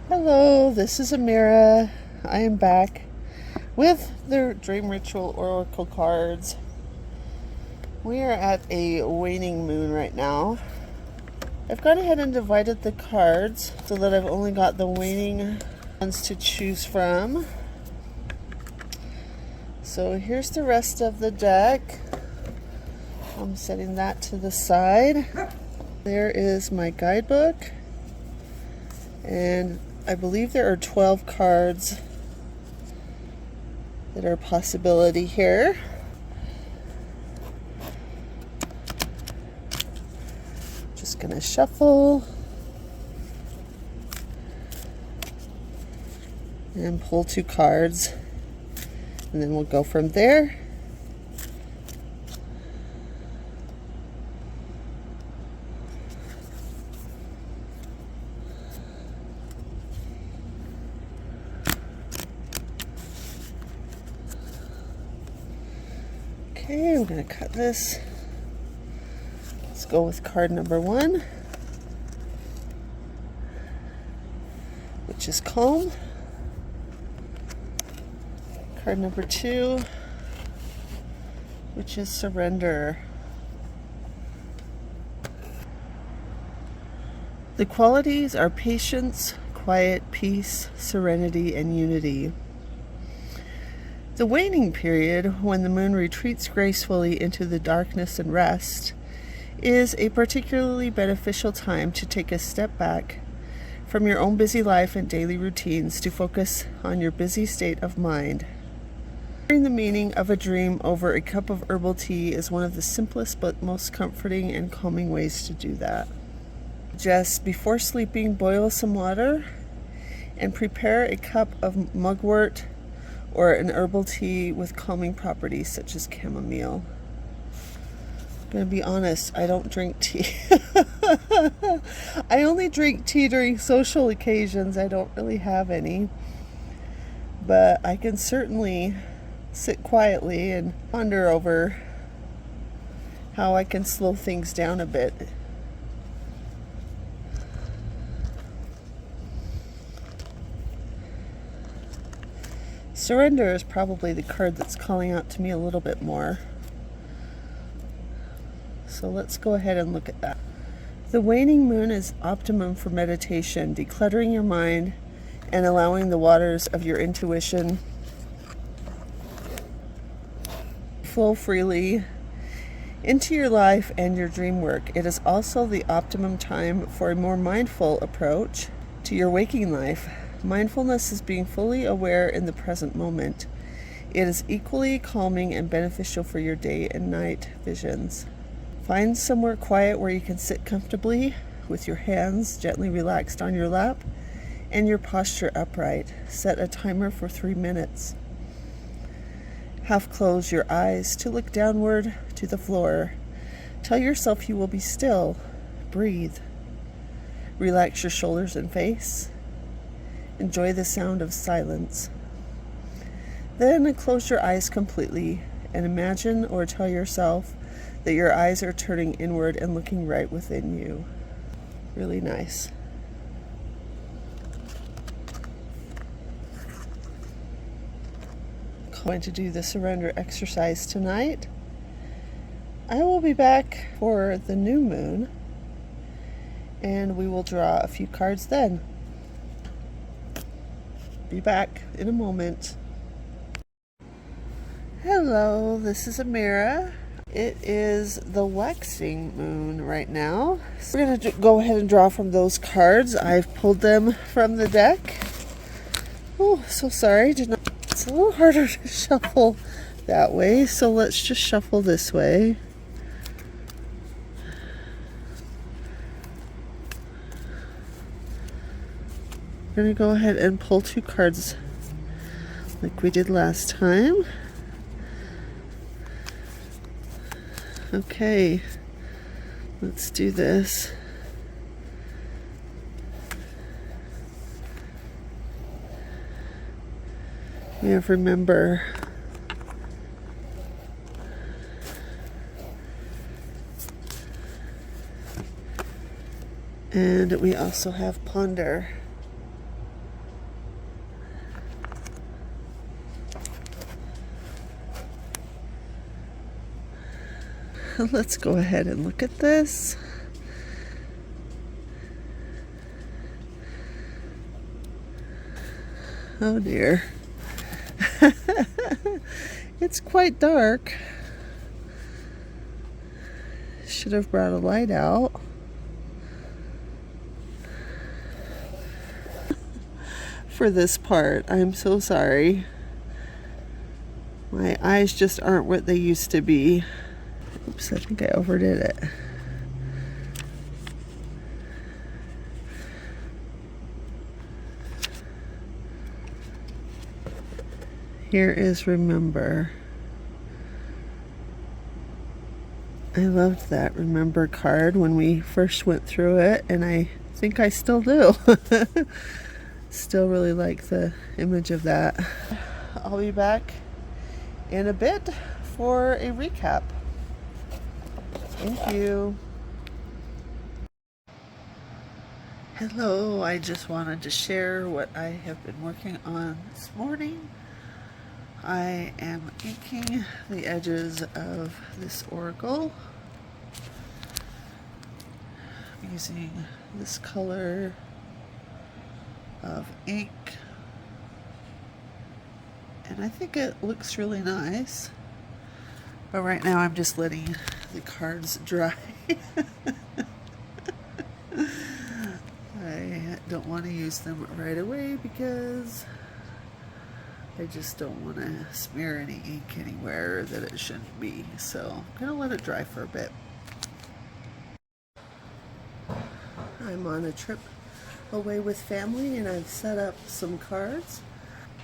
Hello, this is Amira. I am back with the Dream Ritual Oracle cards. We are at a waning moon right now. I've gone ahead and divided the cards so that I've only got the waning ones to choose from. So here's the rest of the deck. I'm setting that to the side. There is my guidebook. And I believe there are 12 cards that are a possibility here. Just gonna shuffle and pull 2 cards, and then we'll go from there. Okay, I'm going to cut this. Let's go with card number 1, which is calm. Card number 2, which is surrender. The qualities are patience, quiet, peace, serenity, and unity. The waning period, when the moon retreats gracefully into the darkness and rest, is a particularly beneficial time to take a step back from your own busy life and daily routines to focus on your busy state of mind. Sharing the meaning of a dream over a cup of herbal tea is one of the simplest but most comforting and calming ways to do that. Just before sleeping, boil some water and prepare a cup of mugwort or an herbal tea with calming properties such as chamomile. I'm going to be honest, I don't drink tea. I only drink tea during social occasions. I don't really have any. But I can certainly sit quietly and ponder over how I can slow things down a bit. Surrender is probably the card that's calling out to me a little bit more. So let's go ahead and look at that. The waning moon is optimum for meditation, decluttering your mind and allowing the waters of your intuition flow freely into your life and your dream work. It is also the optimum time for a more mindful approach to your waking life. Mindfulness is being fully aware in the present moment. It is equally calming and beneficial for your day and night visions. Find somewhere quiet where you can sit comfortably with your hands gently relaxed on your lap and your posture upright. Set a timer for 3 minutes. Half close your eyes to look downward to the floor. Tell yourself you will be still. Breathe. Relax your shoulders and face. Enjoy the sound of silence. Then close your eyes completely and imagine or tell yourself that your eyes are turning inward and looking right within you. Really nice. Going to do the surrender exercise tonight. I will be back for the new moon and we will draw a few cards then. Be back in a moment. Hello, this is Amira. It is the waxing moon right now. We're going to go ahead and draw from those cards. I've pulled them from the deck. Oh, so sorry. It's a little harder to shuffle that way, so let's just shuffle this way. We're going to go ahead and pull 2 cards like we did last time. Okay, let's do this. We have remember. And we also have ponder. let's go ahead and look at this. Oh dear. It's quite dark. Should have brought a light out. For this part, I'm so sorry. My eyes just aren't what they used to be. Oops, I think I overdid it. Here is Remember. I loved that Remember card when we first went through it, and I think I still do. Still really like the image of that. I'll be back in a bit for a recap. Thank you. Hello, I just wanted to share what I have been working on this morning. I am inking the edges of this oracle using this color of ink, and I think it looks really nice, but right now I'm just letting the cards dry. I don't want to use them right away because I just don't want to smear any ink anywhere that it shouldn't be, so I'm going to let it dry for a bit. I'm on a trip away with family and I've set up some cards.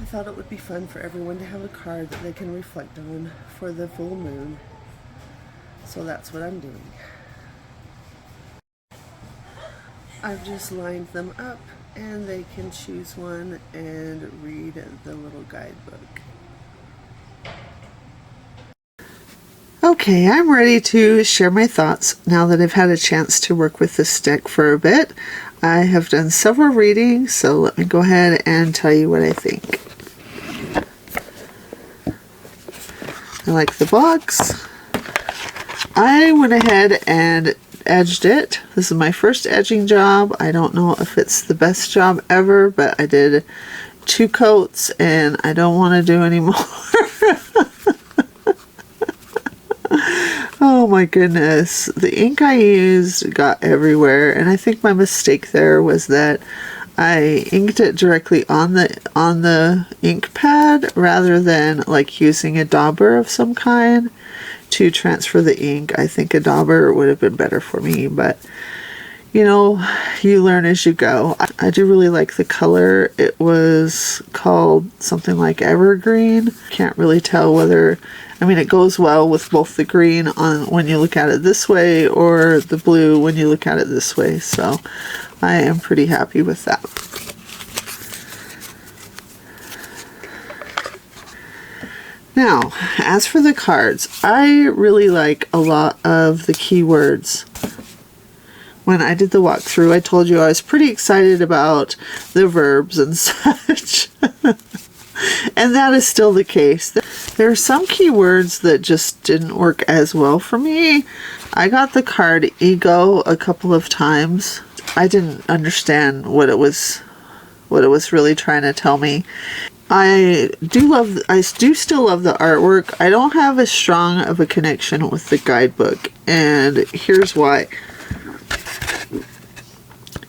I thought it would be fun for everyone to have a card that they can reflect on for the full moon. So that's what I'm doing. I've just lined them up and they can choose one and read the little guidebook. Okay, I'm ready to share my thoughts now that I've had a chance to work with this deck for a bit. I have done several readings, so let me go ahead and tell you what I think. I like the box. I went ahead and edged it. This is my first edging job. I don't know if it's the best job ever, but I did 2 coats and I don't want to do any more. Oh my goodness, the ink I used got everywhere, and I think my mistake there was that I inked it directly on the ink pad rather than like using a dauber of some kind to transfer the ink. I think a dauber would have been better for me, but you know, you learn as you go. I do really like the color. It was called something like Evergreen. Can't really tell whether, I mean, it goes well with both the green on when you look at it this way or the blue when you look at it this way. So I am pretty happy with that. Now, as for the cards, I really like a lot of the keywords. When I did the walkthrough, I told you I was pretty excited about the verbs and such. And that is still the case. There are some keywords that just didn't work as well for me. I got the card ego a couple of times. I didn't understand what it was really trying to tell me. I do still love the artwork. I don't have as strong of a connection with the guidebook, and here's why.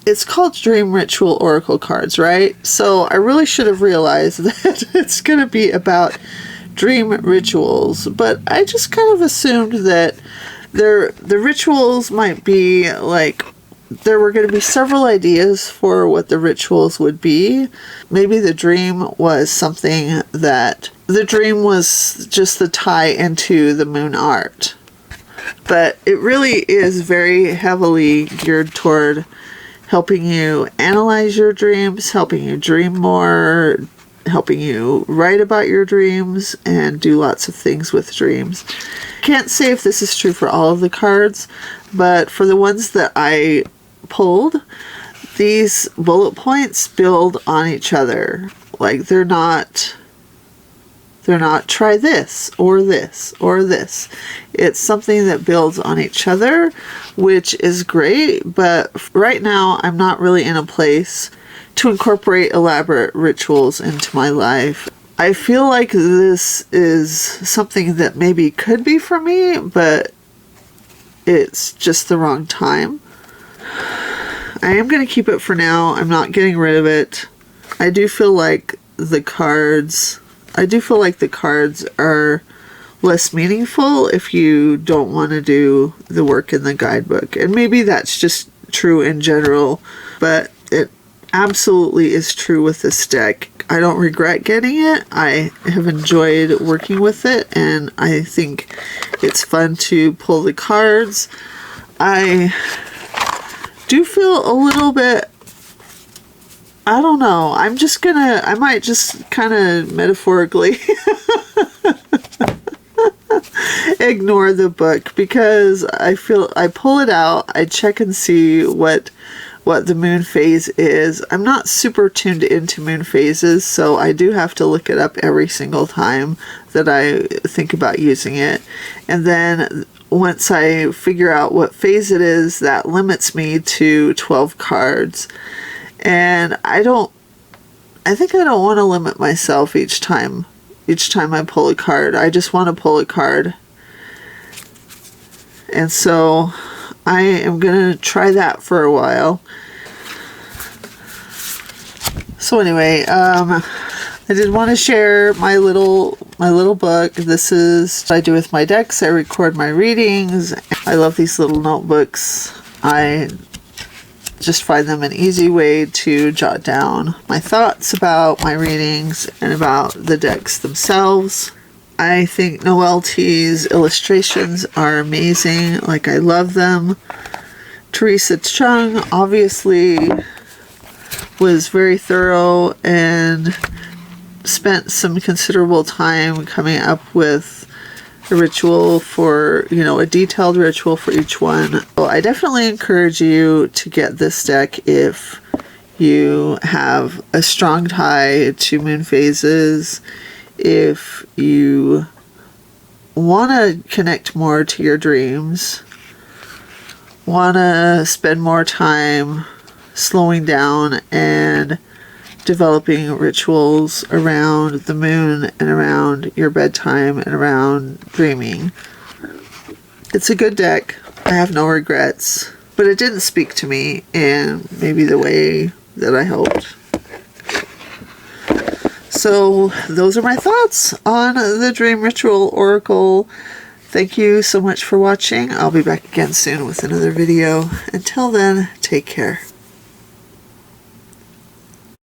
It's called Dream Ritual Oracle cards, right? So I really should have realized that it's going to be about dream rituals, but I just kind of assumed that the rituals might be like, there were going to be several ideas for what the rituals would be. Maybe the dream was something that, the dream was just the tie into the moon art. But it really is very heavily geared toward helping you analyze your dreams, helping you dream more, helping you write about your dreams, and do lots of things with dreams. Can't say if this is true for all of the cards, but for the ones that I pulled, these bullet points build on each other. Like, they're not They're not try this or this or this. It's something that builds on each other, which is great, but right now I'm not really in a place to incorporate elaborate rituals into my life. I feel like this is something that maybe could be for me, but it's just the wrong time. I am going to keep it for now. I'm not getting rid of it. I do feel like the cards are less meaningful if you don't want to do the work in the guidebook. And maybe that's just true in general, but it absolutely is true with this deck. I don't regret getting it. I have enjoyed working with it, and I think it's fun to pull the cards. I do feel a little bit, I don't know, I might just kind of metaphorically ignore the book, because I pull it out, I check and see what the moon phase is. I'm not super tuned into moon phases, so I do have to look it up every single time that I think about using it. And then once I figure out what phase it is, that limits me to 12 cards. And I think I don't want to limit myself each time I pull a card. I just want to pull a card. And so I am going to try that for a while. So anyway, I did want to share my little book. This is what I do with my decks. I record my readings. I love these little notebooks. I just find them an easy way to jot down my thoughts about my readings and about the decks themselves. I think Noelle T's illustrations are amazing. Like, I love them. Teresa Chung obviously was very thorough and spent some considerable time coming up with a ritual for, a detailed ritual for each one. So I definitely encourage you to get this deck if you have a strong tie to moon phases, if you want to connect more to your dreams, want to spend more time slowing down and developing rituals around the moon and around your bedtime and around dreaming. It's a good deck. I have no regrets, but it didn't speak to me in maybe the way that I hoped. So those are my thoughts on the Dream Ritual Oracle. Thank you so much for watching. I'll be back again soon with another video. Until then, take care.